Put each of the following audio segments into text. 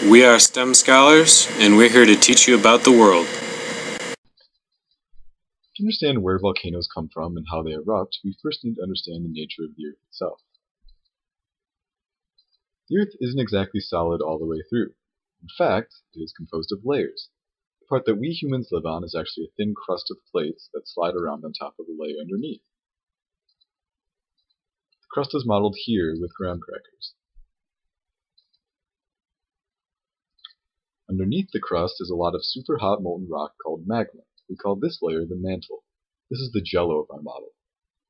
We are STEM scholars, and we're here to teach you about the world. To understand where volcanoes come from and how they erupt, we first need to understand the nature of the Earth itself. The Earth isn't exactly solid all the way through. In fact, it is composed of layers. The part that we humans live on is actually a thin crust of plates that slide around on top of the layer underneath. The crust is modeled here with graham crackers. Underneath the crust is a lot of super hot molten rock called magma. We call this layer the mantle. This is the jello of our model.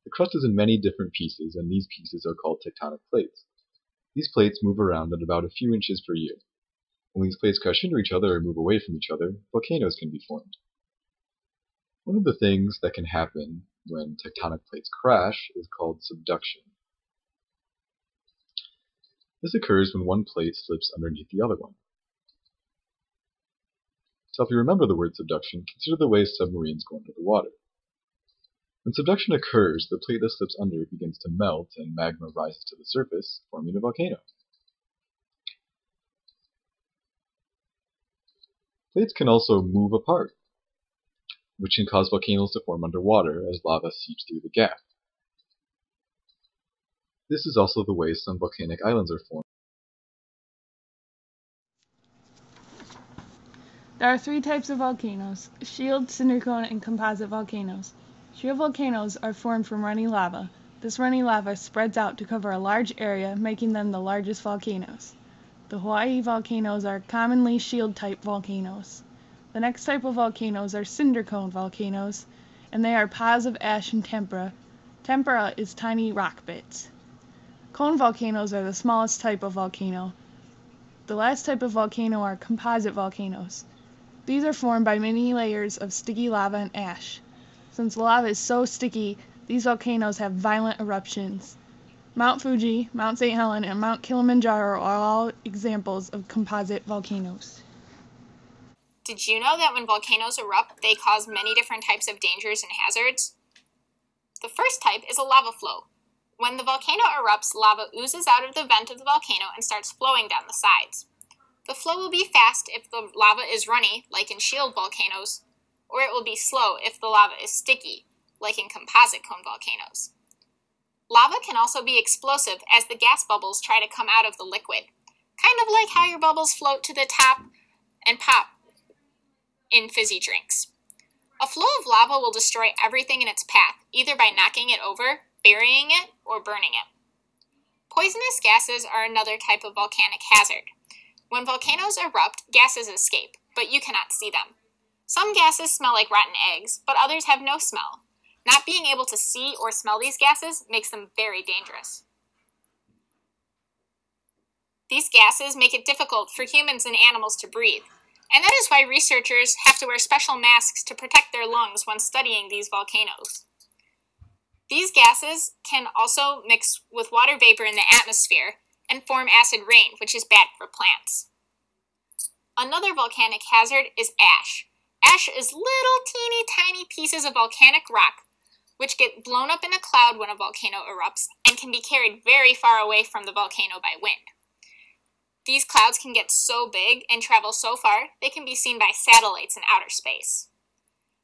The crust is in many different pieces, and these pieces are called tectonic plates. These plates move around at about a few inches per year. When these plates crash into each other or move away from each other, volcanoes can be formed. One of the things that can happen when tectonic plates crash is called subduction. This occurs when one plate slips underneath the other one. To help you remember the word subduction, consider the way submarines go under the water. When subduction occurs, the plate that slips under begins to melt and magma rises to the surface, forming a volcano. Plates can also move apart, which can cause volcanoes to form underwater as lava seeps through the gap. This is also the way some volcanic islands are formed. There are three types of volcanoes: shield, cinder cone, and composite volcanoes. Shield volcanoes are formed from running lava. This running lava spreads out to cover a large area, making them the largest volcanoes. The Hawaii volcanoes are commonly shield-type volcanoes. The next type of volcanoes are cinder cone volcanoes, and they are piles of ash and tempera. Tempera is tiny rock bits. Cone volcanoes are the smallest type of volcano. The last type of volcano are composite volcanoes. These are formed by many layers of sticky lava and ash. Since lava is so sticky, these volcanoes have violent eruptions. Mount Fuji, Mount St. Helens, and Mount Kilimanjaro are all examples of composite volcanoes. Did you know that when volcanoes erupt, they cause many different types of dangers and hazards? The first type is a lava flow. When the volcano erupts, lava oozes out of the vent of the volcano and starts flowing down the sides. The flow will be fast if the lava is runny, like in shield volcanoes, or it will be slow if the lava is sticky, like in composite cone volcanoes. Lava can also be explosive as the gas bubbles try to come out of the liquid, kind of like how your bubbles float to the top and pop in fizzy drinks. A flow of lava will destroy everything in its path, either by knocking it over, burying it, or burning it. Poisonous gases are another type of volcanic hazard. When volcanoes erupt, gases escape, but you cannot see them. Some gases smell like rotten eggs, but others have no smell. Not being able to see or smell these gases makes them very dangerous. These gases make it difficult for humans and animals to breathe, and that is why researchers have to wear special masks to protect their lungs when studying these volcanoes. These gases can also mix with water vapor in the atmosphere and form acid rain, which is bad for plants. Another volcanic hazard is ash. Ash is little teeny tiny pieces of volcanic rock which get blown up in a cloud when a volcano erupts and can be carried very far away from the volcano by wind. These clouds can get so big and travel so far they can be seen by satellites in outer space.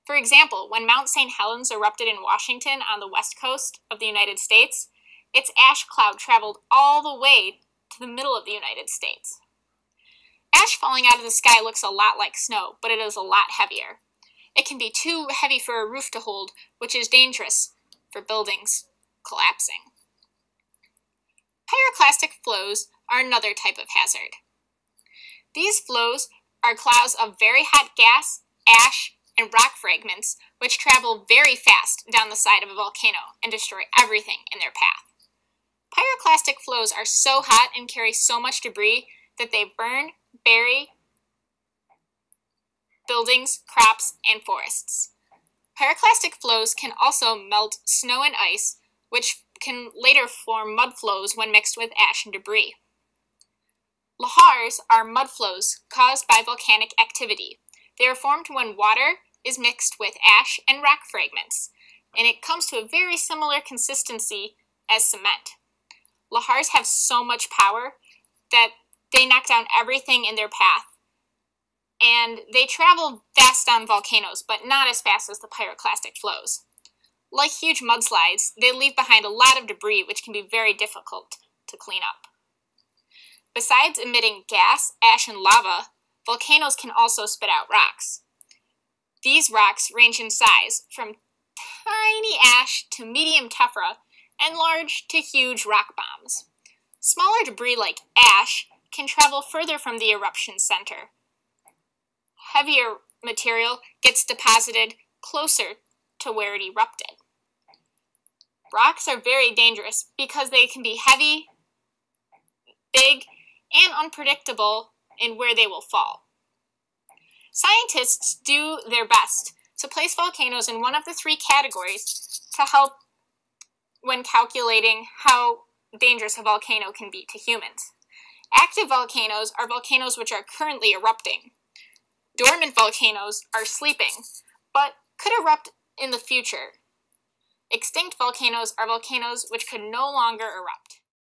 For example, when Mount St. Helens erupted in Washington on the west coast of the United States, its ash cloud traveled all the way to the middle of the United States. Ash falling out of the sky looks a lot like snow, but it is a lot heavier. It can be too heavy for a roof to hold, which is dangerous for buildings collapsing. Pyroclastic flows are another type of hazard. These flows are clouds of very hot gas, ash, and rock fragments which travel very fast down the side of a volcano and destroy everything in their path. Pyroclastic flows are so hot and carry so much debris that they burn, bury buildings, crops, and forests. Pyroclastic flows can also melt snow and ice, which can later form mud flows when mixed with ash and debris. Lahars are mud flows caused by volcanic activity. They are formed when water is mixed with ash and rock fragments, and it comes to a very similar consistency as cement. Lahars have so much power that they knock down everything in their path. And they travel fast on volcanoes, but not as fast as the pyroclastic flows. Like huge mudslides, they leave behind a lot of debris, which can be very difficult to clean up. Besides emitting gas, ash, and lava, volcanoes can also spit out rocks. These rocks range in size, from tiny ash to medium tephra, and large to huge rock bombs. Smaller debris like ash can travel further from the eruption center. Heavier material gets deposited closer to where it erupted. Rocks are very dangerous because they can be heavy, big, and unpredictable in where they will fall. Scientists do their best to place volcanoes in one of the three categories to help when calculating how dangerous a volcano can be to humans. Active volcanoes are volcanoes which are currently erupting. Dormant volcanoes are sleeping, but could erupt in the future. Extinct volcanoes are volcanoes which could no longer erupt.